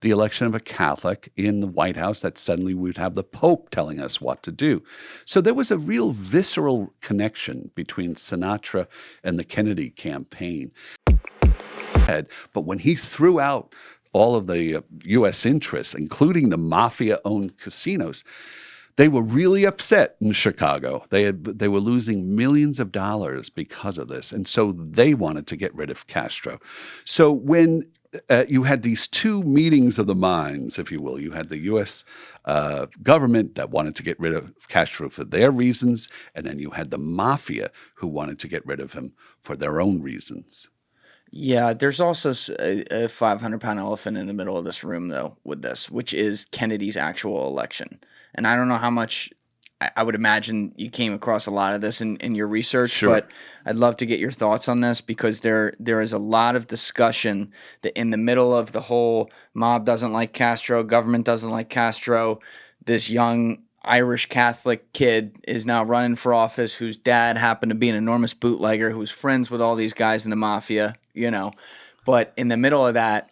the election of a Catholic in the White House, that suddenly we would have the Pope telling us what to do. So there was a real visceral connection between Sinatra and the Kennedy campaign. But when he threw out all of the U.S. interests, including the mafia-owned casinos, they were really upset in Chicago. They were losing millions of dollars because of this, and so they wanted to get rid of Castro. So when you had these two meetings of the minds, if you will. You had the U.S. Government that wanted to get rid of Castro for their reasons, and then you had the mafia who wanted to get rid of him for their own reasons. Yeah, there's also a 500-pound elephant in the middle of this room, though, with this, which is Kennedy's actual election. And I don't know how much I would imagine you came across a lot of this in your research, Sure. But I'd love to get your thoughts on this because there is a lot of discussion that in the middle of the whole mob doesn't like Castro, government doesn't like Castro, this young Irish Catholic kid is now running for office whose dad happened to be an enormous bootlegger who's friends with all these guys in the mafia, But in the middle of that,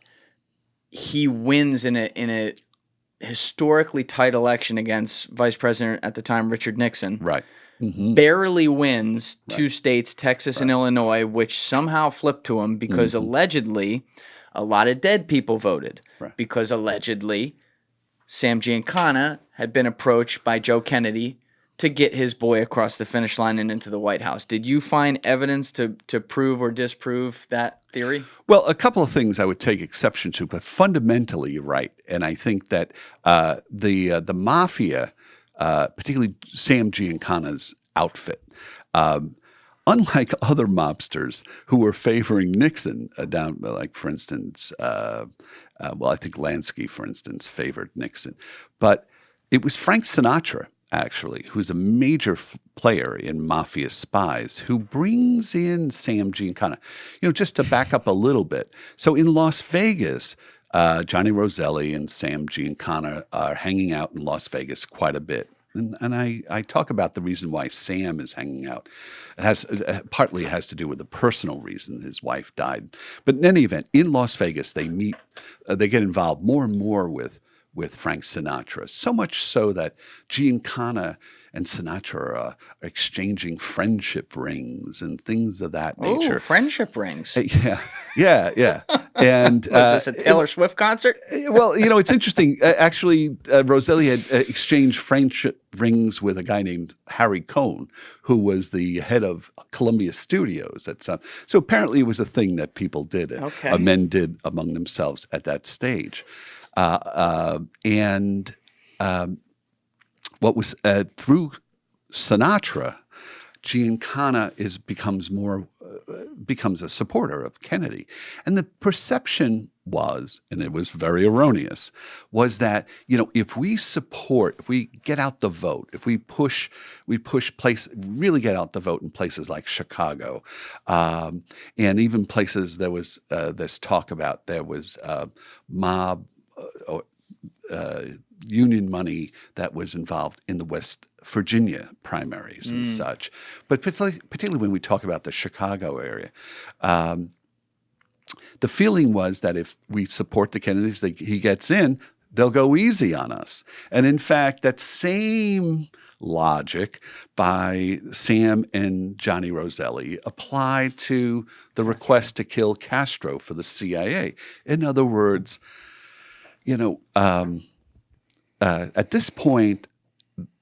he wins in a historically tight election against Vice President at the time, Richard Nixon. Right. Mm-hmm. Barely wins two states, Texas and Illinois, which somehow flipped to him because allegedly a lot of dead people voted. Right. Because allegedly Sam Giancana had been approached by Joe Kennedy to get his boy across the finish line and into the White House. Did you find evidence to prove or disprove that theory? Well, a couple of things I would take exception to, but fundamentally you're right. And I think that the mafia, particularly Sam Giancana's outfit, unlike other mobsters who were favoring Nixon, like, for instance, I think Lansky, for instance, favored Nixon. But it was Frank Sinatra, actually, who's a major player in Mafia Spies, who brings in Sam Giancana. Just to back up a little bit. So in Las Vegas, Johnny Roselli and Sam Giancana are hanging out in Las Vegas quite a bit. And I talk about the reason why Sam is hanging out. Partly has to do with a personal reason. His wife died. But in any event, in Las Vegas, they get involved more and more with Frank Sinatra, so much so that Giancana and Sinatra are exchanging friendship rings and things of that nature. Oh, friendship rings. Yeah. And was this a Taylor Swift concert? Well, it's interesting. Actually, Roselli had exchanged friendship rings with a guy named Harry Cohn, who was the head of Columbia Studios. So apparently it was a thing that people did, men did among themselves at that stage. What was through Sinatra, Giancana becomes a supporter of Kennedy, and the perception was, and it was very erroneous, was that if we get out the vote, if we really get out the vote in places like Chicago, and even places there was this talk about there was mob. Union money that was involved in the West Virginia primaries and such. But particularly when we talk about the Chicago area, the feeling was that if we support the Kennedys, he gets in, they'll go easy on us. And in fact, that same logic by Sam and Johnny Roselli applied to the request to kill Castro for the CIA. In other words, at this point,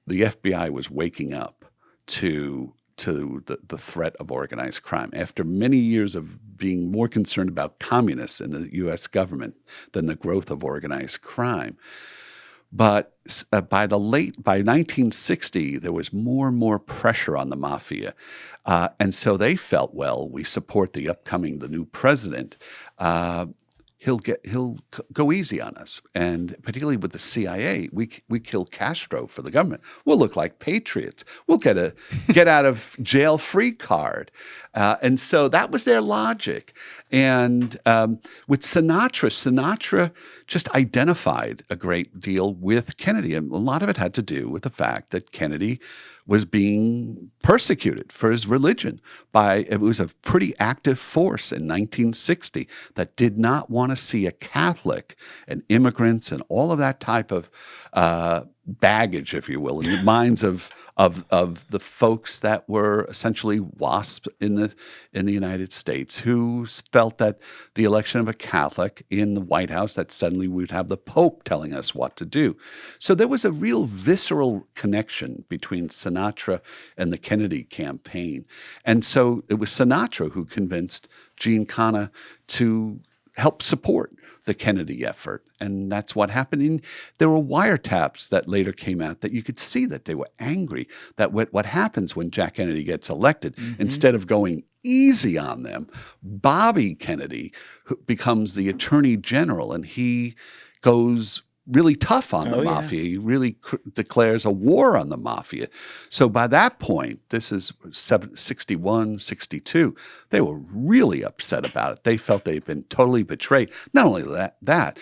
the FBI was waking up to the threat of organized crime. After many years of being more concerned about communists in the U.S. government than the growth of organized crime. But by 1960, there was more and more pressure on the mafia. And so they felt, well, we support the new president. He'll go easy on us, and particularly with the CIA, we kill Castro for the government. We'll look like patriots. We'll get a get out of jail free card, and so that was their logic. And with Sinatra just identified a great deal with Kennedy. And a lot of it had to do with the fact that Kennedy was being persecuted for his religion it was a pretty active force in 1960 that did not want to see a Catholic and immigrants and all of that type of baggage, if you will, in the minds of the folks that were essentially WASP in the United States, who felt that the election of a Catholic in the White House, that suddenly we'd have the Pope telling us what to do. So there was a real visceral connection between Sinatra and the Kennedy campaign. And so it was Sinatra who convinced Giancana to help support the Kennedy effort. And that's what happened. And there were wiretaps that later came out that you could see that they were angry, that what happens when Jack Kennedy gets elected, instead of going easy on them, Bobby Kennedy becomes the attorney general, and he goes really tough on the mafia. He really declares a war on the mafia. So by that point, this is 61, 62, they were really upset about it. They felt they'd been totally betrayed. Not only that,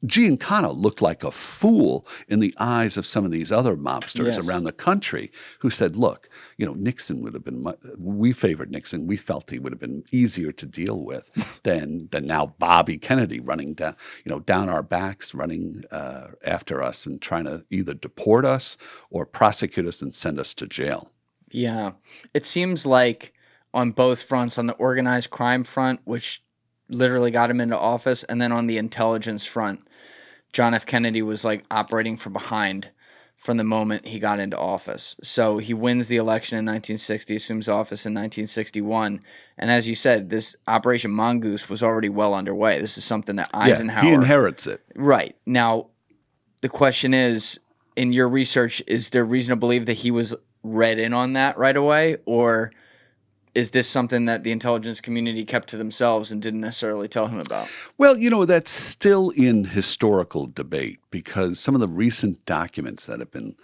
Giancana looked like a fool in the eyes of some of these other mobsters around the country who said, look, Nixon would have been, we favored Nixon. We felt he would have been easier to deal with than now Bobby Kennedy running down, down our backs, running after us and trying to either deport us or prosecute us and send us to jail. Yeah. It seems like on both fronts, on the organized crime front, which literally got him into office, and then on the intelligence front, John F. Kennedy was like operating from behind from the moment he got into office. So he wins the election in 1960, assumes office in 1961. And as you said, this Operation Mongoose was already well underway. This is something that Eisenhower... he inherits it. Right. Now, the question is, in your research, is there reason to believe that he was read in on that right away? Or is this something that the intelligence community kept to themselves and didn't necessarily tell him about? Well, that's still in historical debate, because some of the recent documents that have been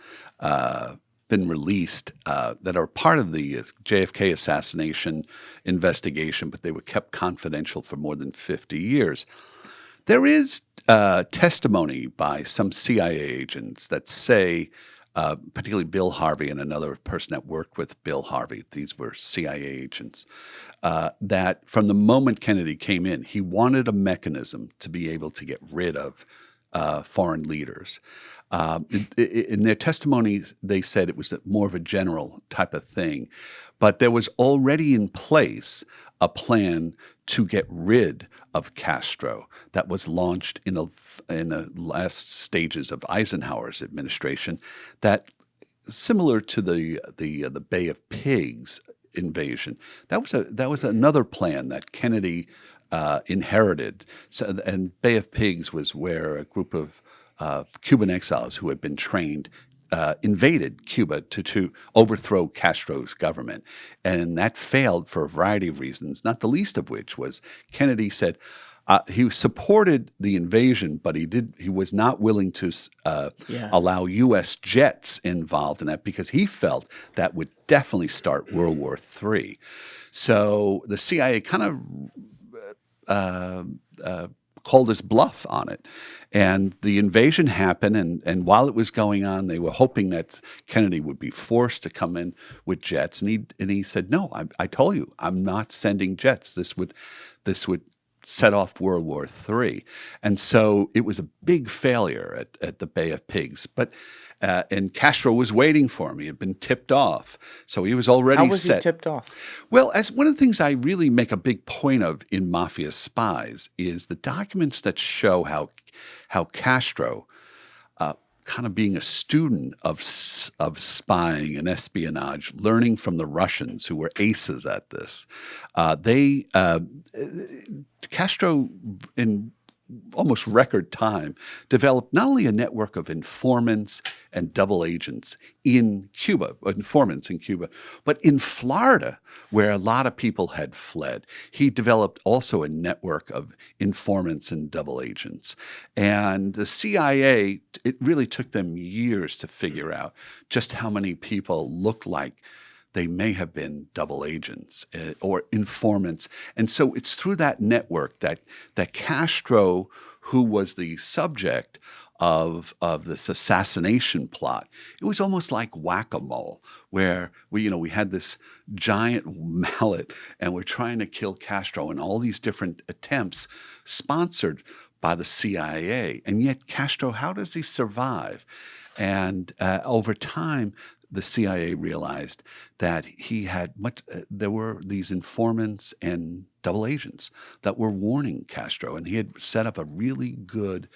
released that are part of the JFK assassination investigation, but they were kept confidential for more than 50 years. There is testimony by some CIA agents that say, particularly Bill Harvey and another person that worked with Bill Harvey, these were CIA agents, that from the moment Kennedy came in, he wanted a mechanism to be able to get rid of foreign leaders. In their testimony, they said it was more of a general type of thing, but there was already in place a plan to get rid of Castro that was launched in the last stages of Eisenhower's administration, that similar to the Bay of Pigs invasion. That was another plan that Kennedy inherited. So, and Bay of Pigs was where a group of Cuban exiles who had been trained invaded Cuba to overthrow Castro's government. And that failed for a variety of reasons, not the least of which was Kennedy said he supported the invasion, but he was not willing to allow U.S. jets involved in that, because he felt that would definitely start World War III. So the CIA kind of called his bluff on it. And the invasion happened, and while it was going on, they were hoping that Kennedy would be forced to come in with jets. And he said, no, I told you, I'm not sending jets. This would set off World War III. And so it was a big failure at the Bay of Pigs. But and Castro was waiting for him. He had been tipped off. So he was already set. How was he tipped off? Well, as one of the things I really make a big point of in Mafia Spies is the documents that show how Castro, kind of being a student of spying and espionage, learning from the Russians who were aces at this, Castro in almost record time developed not only a network of informants and double agents in Cuba, but in Florida, where a lot of people had fled. He developed also a network of informants and double agents. And the CIA, it really took them years to figure out just how many people looked like they may have been double agents or informants. And so it's through that network that Castro, who was the subject of this assassination plot, it was almost like whack-a-mole, where we had this giant mallet and we're trying to kill Castro, and all these different attempts sponsored by the CIA. And yet Castro, how does he survive? And over time, the CIA realized that he had there were these informants and double agents that were warning Castro, and he had set up a really good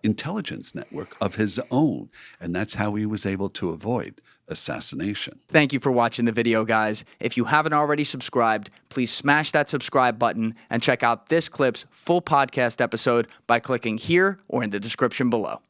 intelligence network of his own, and that's how he was able to avoid assassination. Thank you for watching the video, guys. If you haven't already subscribed, please smash that subscribe button and check out this clip's full podcast episode by clicking here or in the description below.